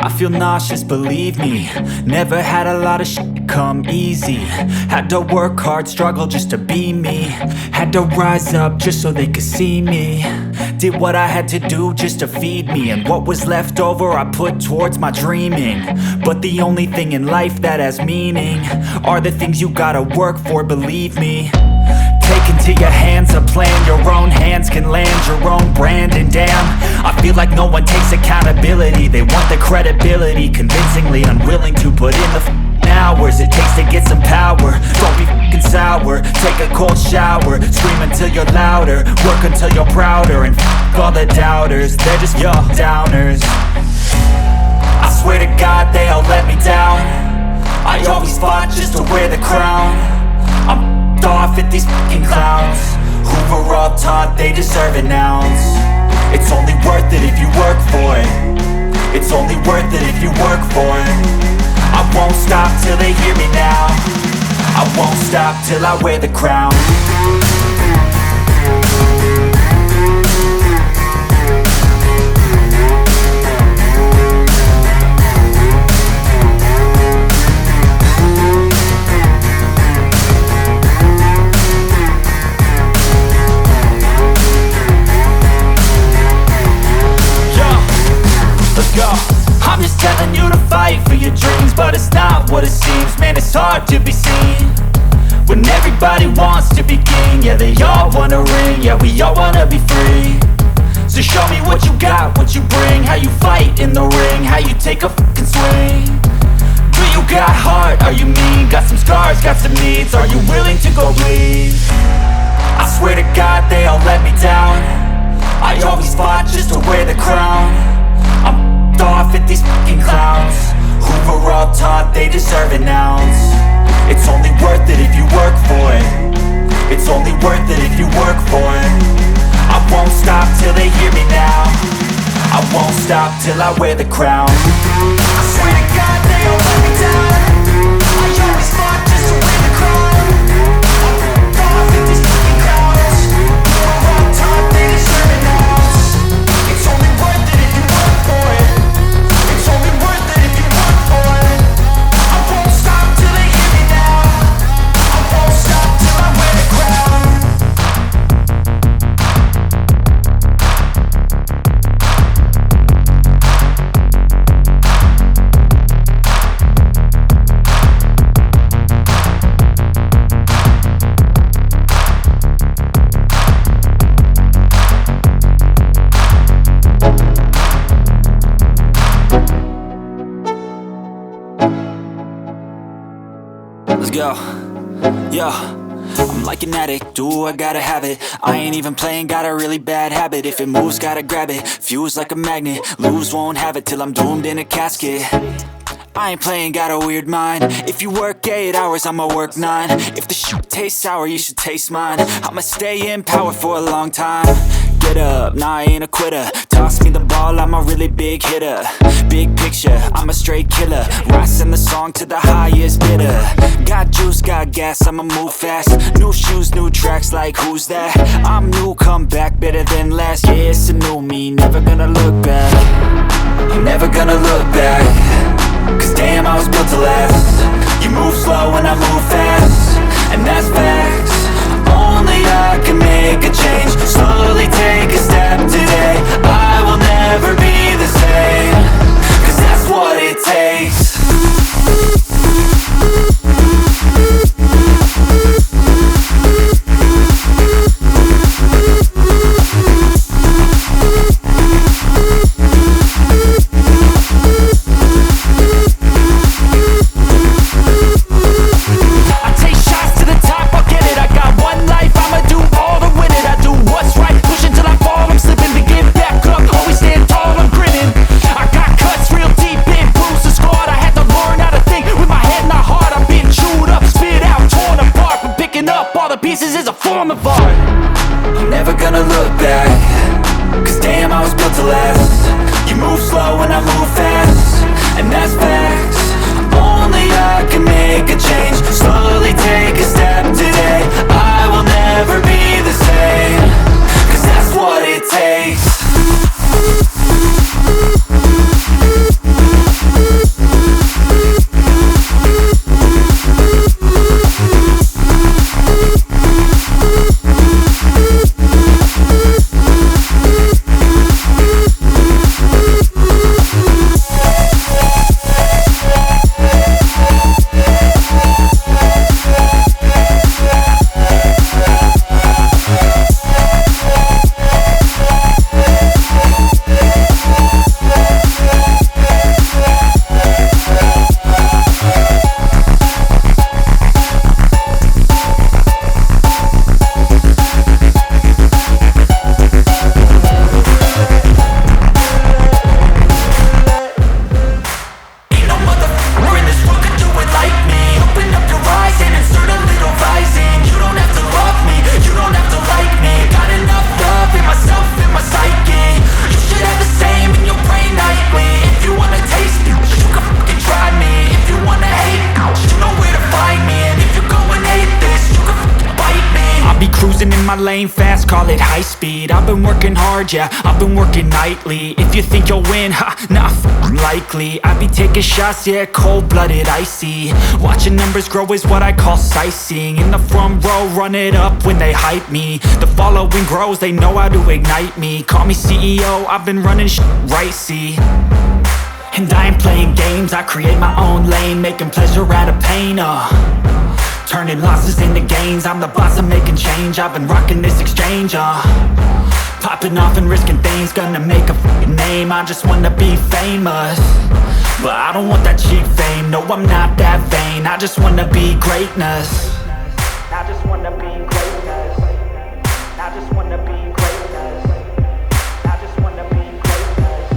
I feel nauseous, believe me. Never had a lot of shit come easy. Had to work hard, struggle just to be me. Had to rise up just so they could see me. Did what I had to do just to feed me, and what was left over I put towards my dreaming. But the only thing in life that has meaning are the things you gotta work for, believe me. Take into your hands a plan, your own hands can land your own brand. And damn, I feel like no one takes accountability. They want the credibility, convincingly unwilling to put in the hours it takes to get some power. Don't be f***ing sour, take a cold shower. Scream until you're louder, work until you're prouder. And f*** all the doubters, they're just your downers. I swear to God they all let me down. I always fought just to wear the crown. I'm off at these fucking clowns who were all taught they deserve an ounce. It's only worth it if you work for it. It's only worth it if you work for it. I won't stop till they hear me now. I won't stop till I wear the crown. I'm just telling you to fight for your dreams, but it's not what it seems. Man, it's hard to be seen when everybody wants to be king. Yeah, they all wanna ring, yeah, we all wanna be free. So show me what you got, what you bring, how you fight in the ring, how you take a fucking swing. Do you got heart, are you mean? Got some scars, got some needs, are you willing to go bleed? I swear to God they all let me down. I always fought just to wear the crown. I'm off at these fucking clowns who were all taught they deserve an ounce. It's only worth it if you work for it. It's only worth it if you work for it. I won't stop till they hear me now. I won't stop till I wear the crown. I swear to God they all let me down. I always fought just to wear the crown. I'm off at these fucking clowns who were all taught they deserve an ounce. It's only worth it if you work for it. It's only worth it if you work for it. I won't stop till they hear me now. I won't stop till I wear the crown. Let's go. Yo, I'm like an addict, do I gotta have it. I ain't even playing, got a really bad habit. If it moves, gotta grab it, fuse like a magnet. Lose, won't have it till I'm doomed in a casket. I ain't playing, got a weird mind. If you work 8 hours, I'ma work 9. If the shit tastes sour, you should taste mine. I'ma stay in power for a long time. Get up, nah, I ain't a quitter. Toss me the ball, I'm a really big hitter. Big picture, I'm a straight killer. Rising the song to the highest bidder. Got juice, got gas, I'ma move fast. New shoes, new tracks, like who's that? I'm new, come back, better than last. Yeah, it's a new me, never gonna look back. I'm never gonna look back. Cause damn, I was built to last. You move slow and I move fast, and that's facts. Only I can make a change. Slowly take a step today. I will never be the same. Cause that's what it takes. Pieces is a form of art. I'm never gonna look back. Cause damn, I was built to last. You move slow and I move fast, and that's facts. Only I can make a change. Slowly take a step today. I will never be the same. Cause that's what it takes. my lane fast, call it high speed. I've been working hard, yeah, I've been working nightly. If you think you'll win, ha, nah, likely. I be taking shots, yeah, cold-blooded, icy. Watching numbers grow is what I call sightseeing. In the front row, run it up when they hype me. The following grows, they know how to ignite me. Call me CEO, I've been running shit right, see. And I ain't playing games, I create my own lane, making pleasure out of pain, turning losses into gains. I'm the boss, I'm making change. I've been rocking this exchange, popping off and risking things. Gonna make a f***ing name. I just wanna be famous, but I don't want that cheap fame. No, I'm not that vain. I just wanna be greatness. I just wanna be greatness. I just wanna be greatness. I just wanna be greatness.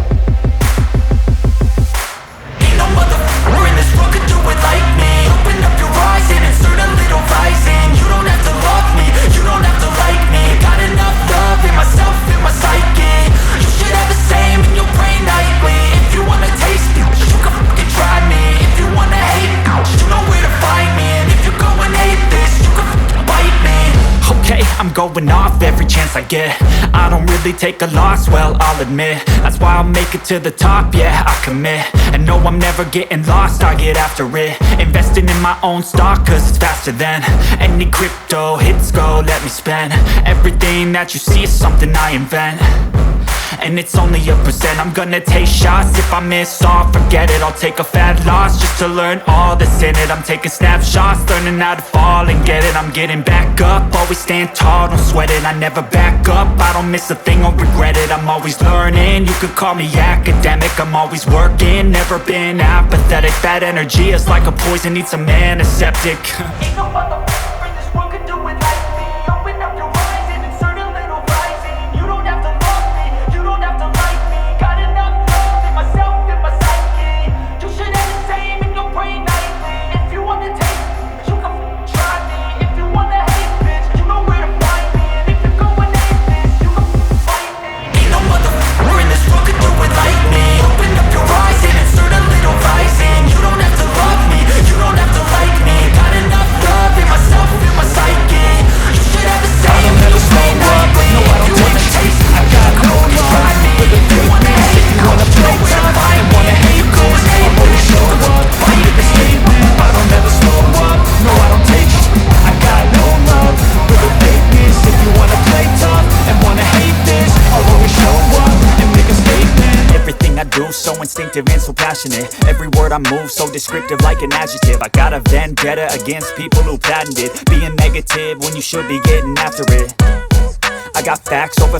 Ain't no motherfucker in this world could do it like me. Open up your eyes and insert a little rising. You don't have to love me, you don't have to like me. Got enough love in myself, in my psyche. You should have the same in your brain nightly. If you wanna taste me, you can fucking try me. If you wanna hate me, you know where to find me. And if you go and hate this, you can fucking bite me. Okay, I'm going off every chance I get. I don't really take a loss, well, I'll admit. That's why I'll make it to the top, yeah, I commit. And no, I'm never getting lost, I get after it. Investing in my own stock, cause it's faster than any crypto hits go, let me spend. Everything that you see is something I invent, and it's only a percent. I'm gonna take shots, if I miss all, forget it. I'll take a fat loss just to learn all that's in it. I'm taking snapshots, learning how to fall and get it. I'm getting back up, always stand tall, don't sweat it. I never back up, I don't miss a thing or regret it. I'm always learning, you could call me academic. I'm always working, never been apathetic. That energy is like a poison, needs some antiseptic. Ain't no motherfucker in this world could do it like me. Open up your eyes and insert a little rising. You don't have to love me, you don't have to like me. Got enough love in myself, in my psyche. You should have the same in your brain nightly. If you wanna taste me, you can f***ing try me. If you wanna hate bitch, you know where to find me. And if you go and hate this, you can f***ing fight me. Ain't no motherfucker in this world could do it like me. Open up your eyes and insert a little rising. You don't have to love me, you don't have to like me. Got enough love in myself, in my psyche. You should have the same in your brain nightly. No, I don't wanna taste it, I got no love for the fakeness. If you wanna play tough and wanna hate this, I'll always show up, fight the statement. I don't ever slow up, no, I don't take shit. I got no love for the fakeness. If you wanna play tough and wanna hate this, I'll always show up and make a statement. Everything I do so instinctive and so passionate. Every word I move so descriptive like an adjective. I got a vendetta against people who patented being negative when you should be getting after it. I got facts over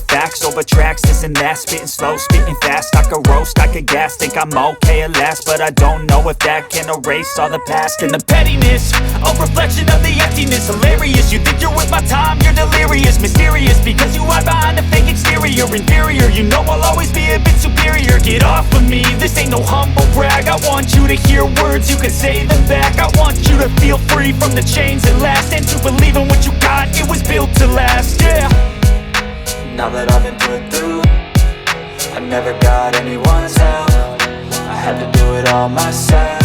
tracks, this and that. Spitting slow, spitting fast. I could roast, I could gas. Think I'm okay at last, but I don't know if that can erase all the past. And the pettiness, a reflection of the emptiness. Hilarious, you think you're worth my time, you're delirious. Mysterious, because you hide behind a fake exterior. Inferior, you know I'll always be a bit superior. Get off of me, this ain't no humble brag. I want you to hear words, you can say them back. I want you to feel free from the chains that last, and to believe in what you got, it was built to last, yeah. Now that I've been put through, I never got anyone's help. I had to do it all myself.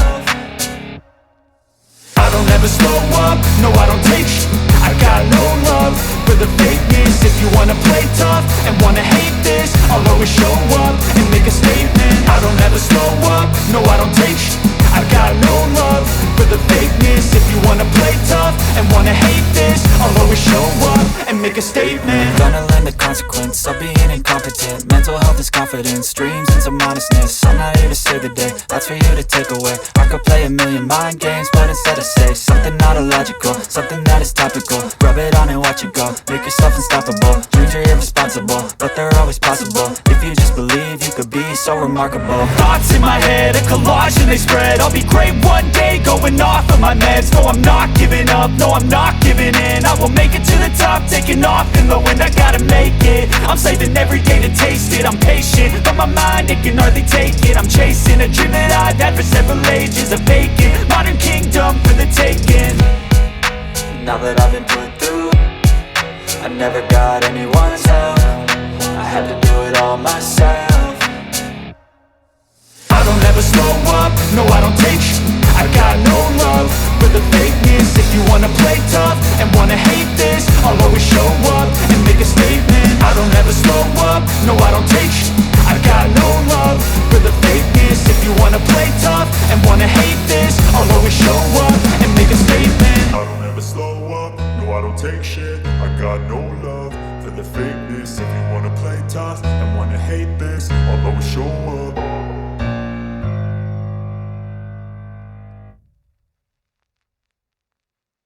I don't ever slow up, no I don't take shit. I got no love for the fakeness. If you wanna play tough and wanna hate this, I'll always show up and make a statement. I don't ever slow up, no I don't take shit. I got no love for the fakeness. If you wanna play tough and wanna hate this, I'll always show up and make a statement. Gonna learn the consequence of being incompetent. Mental health is confidence, dreams and some honestness. I'm not here to save the day, that's for you to take away. I could play a million mind games, but instead I say something not illogical, something that is topical. Rub it on and watch it go, make yourself unstoppable. Dreams are irresponsible, but they're always possible. If you just believe, you could be so remarkable. Thoughts in my head, a collage and they spread. I'll be great one day, going off of my meds. No, I'm not giving up, no, I'm not giving in. I will make it to the top, taking off in the wind. I gotta make it, I'm saving every day to taste it. I'm patient, but my mind, it can hardly take it. I'm chasing a dream that I've had for several ages. A vacant, modern kingdom for the taking. Now that I've been put through, I never got anyone's help. I had to do it all myself. I don't ever slow up, no I don't take shit. I got no love for the fakeness. If you wanna play tough and wanna hate this, I'll always show up fake shit. I got no love for the fakeness. If you wanna play tough and wanna hate this, I'll always show up.